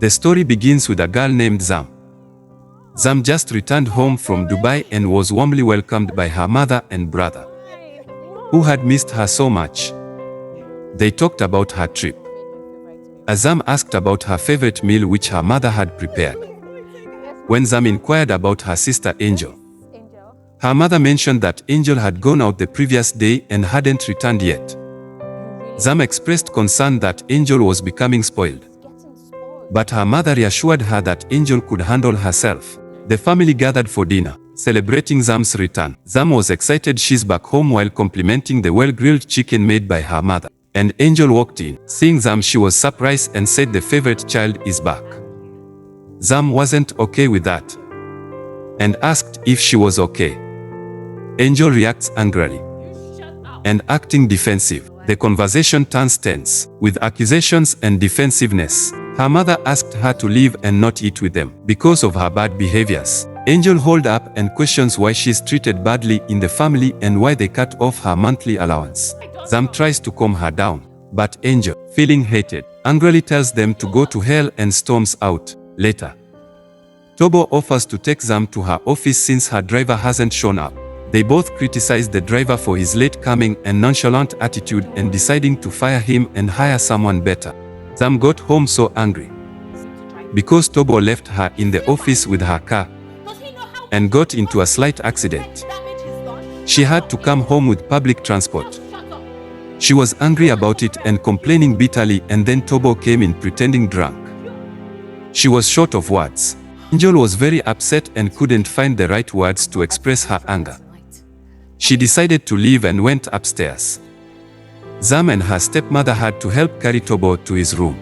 The story begins with a girl named Zam. Zam just returned home from Dubai and was warmly welcomed by her mother and brother, who had missed her so much. They talked about her trip. Zam asked about her favorite meal which her mother had prepared. When Zam inquired about her sister Angel, her mother mentioned that Angel had gone out the previous day and hadn't returned yet. Zam expressed concern that Angel was becoming spoiled, but her mother reassured her that Angel could handle herself. The family gathered for dinner, celebrating Zam's return. Zam was excited she's back home while complimenting the well-grilled chicken made by her mother. And Angel walked in. Seeing Zam, she was surprised and said the favorite child is back. Zam wasn't okay with that and asked if she was okay. Angel reacts angrily and acting defensive. The conversation turns tense, with accusations and defensiveness. Her mother asked her to leave and not eat with them because of her bad behaviors. Angel holds up and questions why she's treated badly in the family and why they cut off her monthly allowance. Zam tries to calm her down, but Angel, feeling hated, angrily tells them to go to hell and storms out. Later, Tobo offers to take Zam to her office since her driver hasn't shown up. They both criticize the driver for his late coming and nonchalant attitude and deciding to fire him and hire someone better. Zam got home so angry because Tobo left her in the office with her car and got into a slight accident. She had to come home with public transport. She was angry about it and complaining bitterly, and then Tobo came in pretending drunk. She was short of words. Angel was very upset and couldn't find the right words to express her anger. She decided to leave and went upstairs. Zam and her stepmother had to help carry Tobo to his room.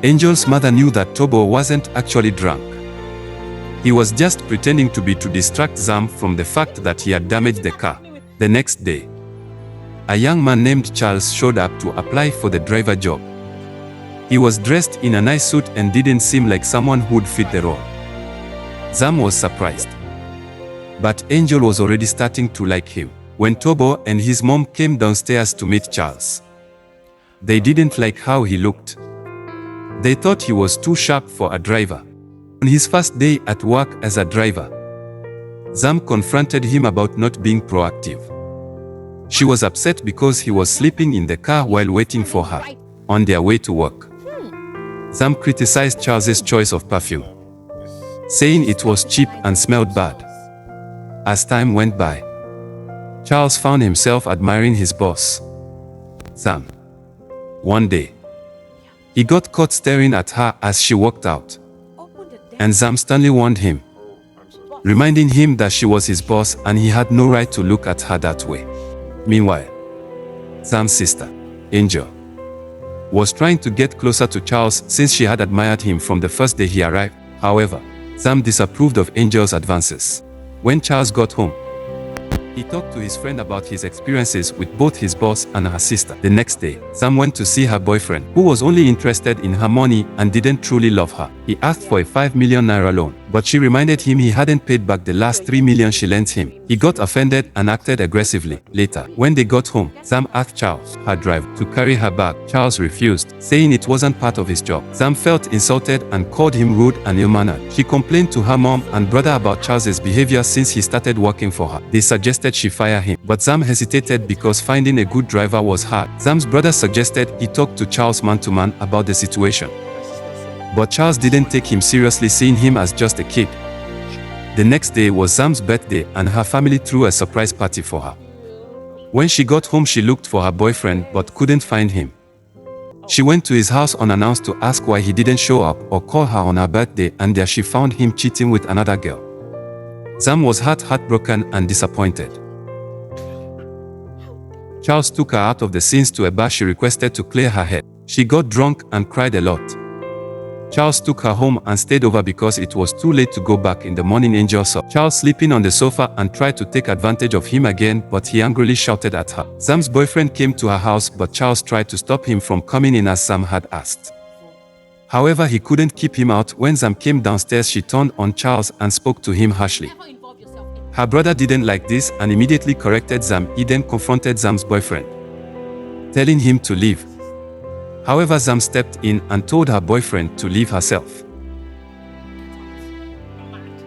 Angel's mother knew that Tobo wasn't actually drunk. He was just pretending to be to distract Zam from the fact that he had damaged the car. The next day, a young man named Charles showed up to apply for the driver job. He was dressed in a nice suit and didn't seem like someone who'd fit the role. Zam was surprised, but Angel was already starting to like him. When Tobo and his mom came downstairs to meet Charles, they didn't like how he looked. They thought he was too sharp for a driver. On his first day at work as a driver, Zam confronted him about not being proactive. She was upset because he was sleeping in the car while waiting for her on their way to work. Zam criticized Charles's choice of perfume, saying it was cheap and smelled bad. As time went by, Charles found himself admiring his boss, Zam. One day, he got caught staring at her as she walked out, and Zam sternly warned him, reminding him that she was his boss and he had no right to look at her that way. Meanwhile, Zam's sister, Angel, was trying to get closer to Charles since she had admired him from the first day he arrived. However, Zam disapproved of Angel's advances. When Charles got home, he talked to his friend about his experiences with both his boss and her sister. The next day, Zam went to see her boyfriend, who was only interested in her money and didn't truly love her. He asked for a 5 million naira loan, but she reminded him he hadn't paid back the last 3 million she lent him. He got offended and acted aggressively. Later, when they got home, Zam asked Charles, her driver, to carry her bag. Charles refused, saying it wasn't part of his job. Zam felt insulted and called him rude and ill-mannered. She complained to her mom and brother about Charles's behavior since he started working for her. They suggested she fire him, but Zam hesitated because finding a good driver was hard. Zam's brother suggested he talk to Charles man-to-man about the situation, but Charles didn't take him seriously, seeing him as just a kid. The next day was Zam's birthday and her family threw a surprise party for her. When she got home, she looked for her boyfriend but couldn't find him. She went to his house unannounced to ask why he didn't show up or call her on her birthday, and there she found him cheating with another girl. Zam was heartbroken and disappointed. Charles took her out of the scenes to a bar she requested to clear her head. She got drunk and cried a lot. Charles took her home and stayed over because it was too late to go back in the morning. Angel saw Charles sleeping on the sofa and tried to take advantage of him again, but he angrily shouted at her. Zam's boyfriend came to her house, but Charles tried to stop him from coming in as Zam had asked. However, he couldn't keep him out. When Zam came downstairs, she turned on Charles and spoke to him harshly. Her brother didn't like this and immediately corrected Zam. He then confronted Zam's boyfriend, telling him to leave. However, Zam stepped in and told her boyfriend to leave herself.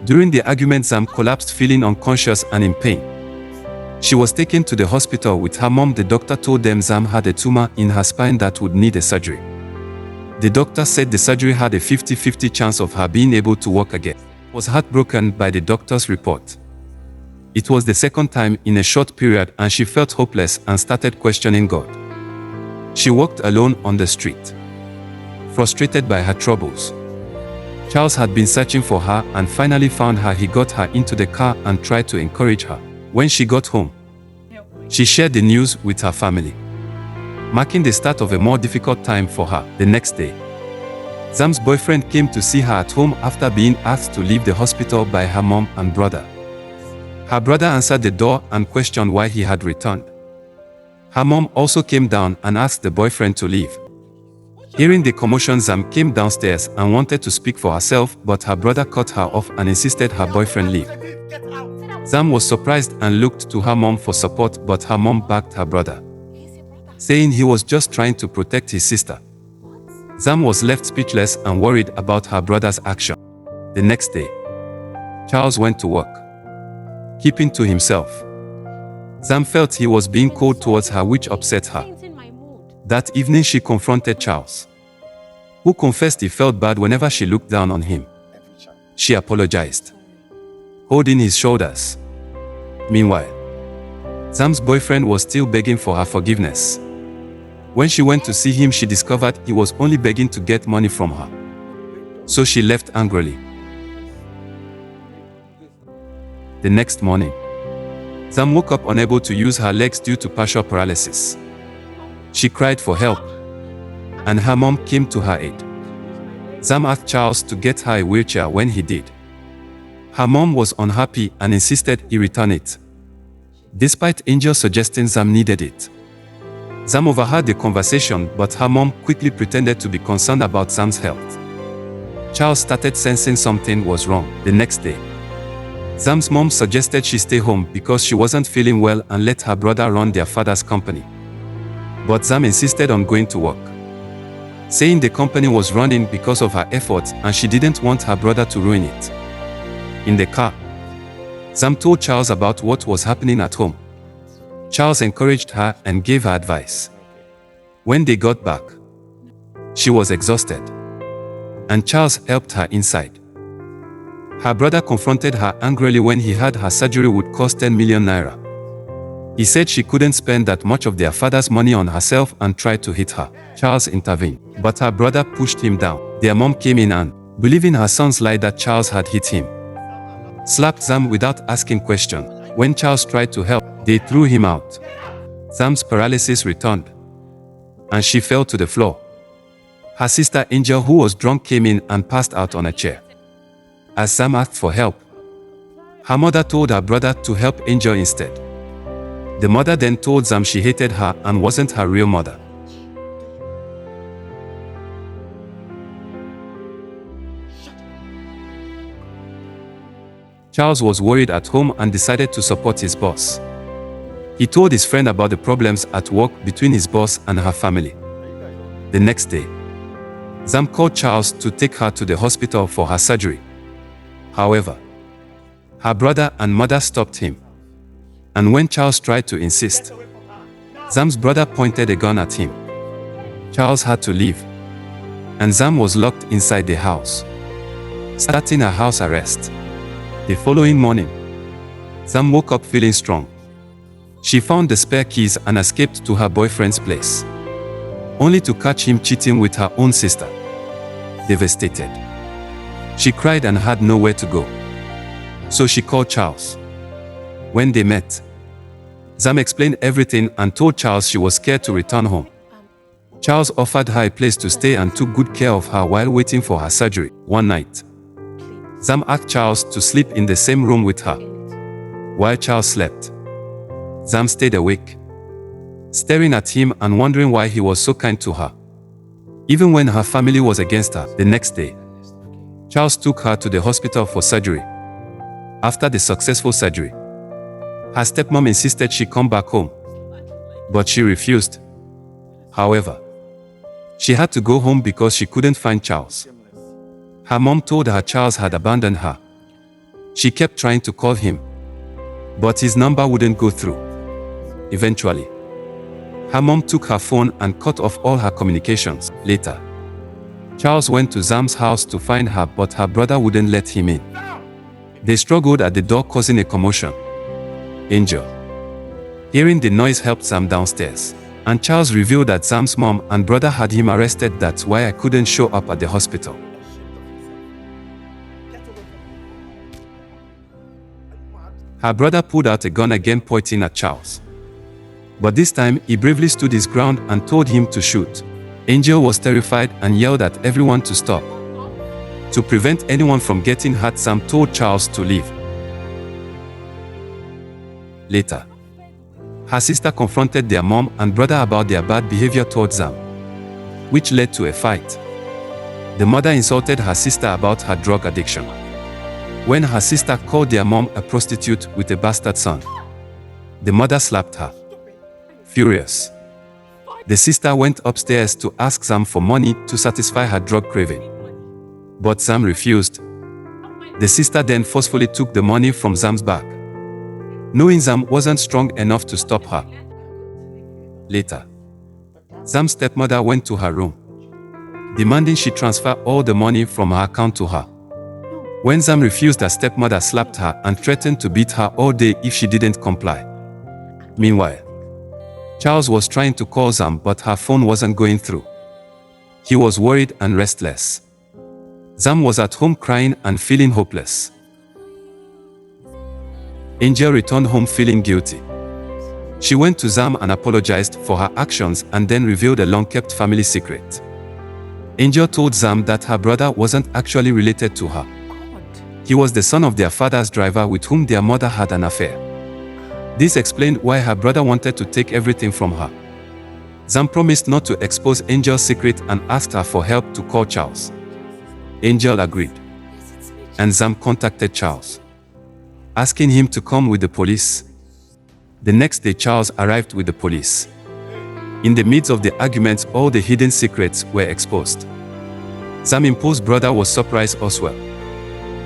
During the argument, Zam collapsed, feeling unconscious and in pain. She was taken to the hospital with her mom. The doctor told them Zam had a tumor in her spine that would need a surgery. The doctor said the surgery had a 50-50 chance of her being able to walk again. She was heartbroken by the doctor's report. It was the second time in a short period, and she felt hopeless and started questioning God. She walked alone on the street, frustrated by her troubles. Charles had been searching for her and finally found her. He got her into the car and tried to encourage her. When she got home, she shared the news with her family, marking the start of a more difficult time for her. The next day, Zam's boyfriend came to see her at home after being asked to leave the hospital by her mom and brother. Her brother answered the door and questioned why he had returned. Her mom also came down and asked the boyfriend to leave. Hearing the commotion, Zam came downstairs and wanted to speak for herself, but her brother cut her off and insisted her boyfriend leave. Zam was surprised and looked to her mom for support, but her mom backed her brother, saying he was just trying to protect his sister. Zam was left speechless and worried about her brother's action. The next day, Charles went to work, keeping to himself. Zam felt he was being cold towards her, which upset her. That evening, she confronted Charles, who confessed he felt bad whenever she looked down on him. She apologized, holding his shoulders. Meanwhile, Zam's boyfriend was still begging for her forgiveness. When she went to see him, she discovered he was only begging to get money from her. So she left angrily. The next morning, Zam woke up unable to use her legs due to partial paralysis. She cried for help, and her mom came to her aid. Zam asked Charles to get her a wheelchair. When he did, her mom was unhappy and insisted he return it, despite Angel suggesting Zam needed it. Zam overheard the conversation, but her mom quickly pretended to be concerned about Zam's health. Charles started sensing something was wrong. The next day, Zam's mom suggested she stay home because she wasn't feeling well and let her brother run their father's company. But Zam insisted on going to work, saying the company was running because of her efforts and she didn't want her brother to ruin it. In the car, Zam told Charles about what was happening at home. Charles encouraged her and gave her advice. When they got back, she was exhausted, and Charles helped her inside. Her brother confronted her angrily when he heard her surgery would cost 10 million naira. He said she couldn't spend that much of their father's money on herself and tried to hit her. Charles intervened, but her brother pushed him down. Their mom came in and, believing her son's lie that Charles had hit him, slapped Zam without asking questions. When Charles tried to help, they threw him out. Zam's paralysis returned, and she fell to the floor. Her sister Angel, who was drunk, came in and passed out on a chair. As Zam asked for help, her mother told her brother to help Angel instead. The mother then told Zam she hated her and wasn't her real mother. Charles was worried at home and decided to support his boss. He told his friend about the problems at work between his boss and her family. The next day, Zam called Charles to take her to the hospital for her surgery. However, her brother and mother stopped him, and when Charles tried to insist, Zam's brother pointed a gun at him. Charles had to leave, and Zam was locked inside the house, starting a house arrest. The following morning, Zam woke up feeling strong. She found the spare keys and escaped to her boyfriend's place, only to catch him cheating with her own sister. Devastated, she cried and had nowhere to go. So she called Charles. When they met, Zam explained everything and told Charles she was scared to return home. Charles offered her a place to stay and took good care of her while waiting for her surgery. One night, Zam asked Charles to sleep in the same room with her. While Charles slept, Zam stayed awake, staring at him and wondering why he was so kind to her, even when her family was against her. The next day, Charles took her to the hospital for surgery. After the successful surgery, her stepmom insisted she come back home, but she refused. However, She had to go home because she couldn't find Charles. Her mom told her Charles had abandoned her. She kept trying to call him, but his number wouldn't go through. Eventually, her mom took her phone and cut off all her communications. Later, Charles went to Zam's house to find her, but her brother wouldn't let him in. They struggled at the door, causing a commotion. Angel, hearing the noise, helped Zam downstairs, and Charles revealed that Zam's mom and brother had him arrested. That's why I couldn't show up at the hospital. Her brother pulled out a gun again, pointing at Charles. But this time, he bravely stood his ground and told him to shoot. Angel was terrified and yelled at everyone to stop. To prevent anyone from getting hurt, Zam told Charles to leave. Later, her sister confronted their mom and brother about their bad behavior towards Zam, which led to a fight. The mother insulted her sister about her drug addiction. When her sister called their mom a prostitute with a bastard son, the mother slapped her. Furious, the sister went upstairs to ask Zam for money to satisfy her drug craving. But Zam refused. The sister then forcefully took the money from Zam's bag, knowing Zam wasn't strong enough to stop her. Later, Zam's stepmother went to her room, demanding she transfer all the money from her account to her. When Zam refused, her stepmother slapped her and threatened to beat her all day if she didn't comply. Meanwhile, Charles was trying to call Zam, but her phone wasn't going through. He was worried and restless. Zam was at home crying and feeling hopeless. Angel returned home feeling guilty. She went to Zam and apologized for her actions and then revealed a long-kept family secret. Angel told Zam that her brother wasn't actually related to her. He was the son of their father's driver with whom their mother had an affair. This explained why her brother wanted to take everything from her. Zam promised not to expose Angel's secret and asked her for help to call Charles. Angel agreed, and Zam contacted Charles, asking him to come with the police. The next day, Charles arrived with the police. In the midst of the arguments, all the hidden secrets were exposed. Zam's imposed brother was surprised as well,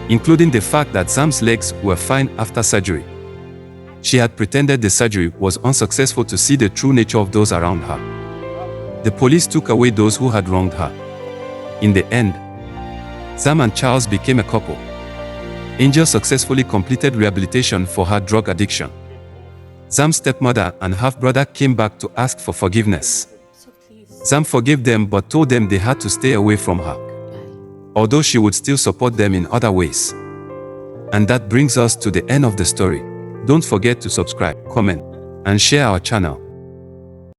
including the fact that Zam's legs were fine after surgery. She had pretended the surgery was unsuccessful to see the true nature of those around her. The police took away those who had wronged her. In the end, Zam and Charles became a couple. Angel successfully completed rehabilitation for her drug addiction. Zam's stepmother and half-brother came back to ask for forgiveness. Zam forgave them but told them they had to stay away from her, although she would still support them in other ways. And that brings us to the end of the story. Don't forget to subscribe, comment, and share our channel.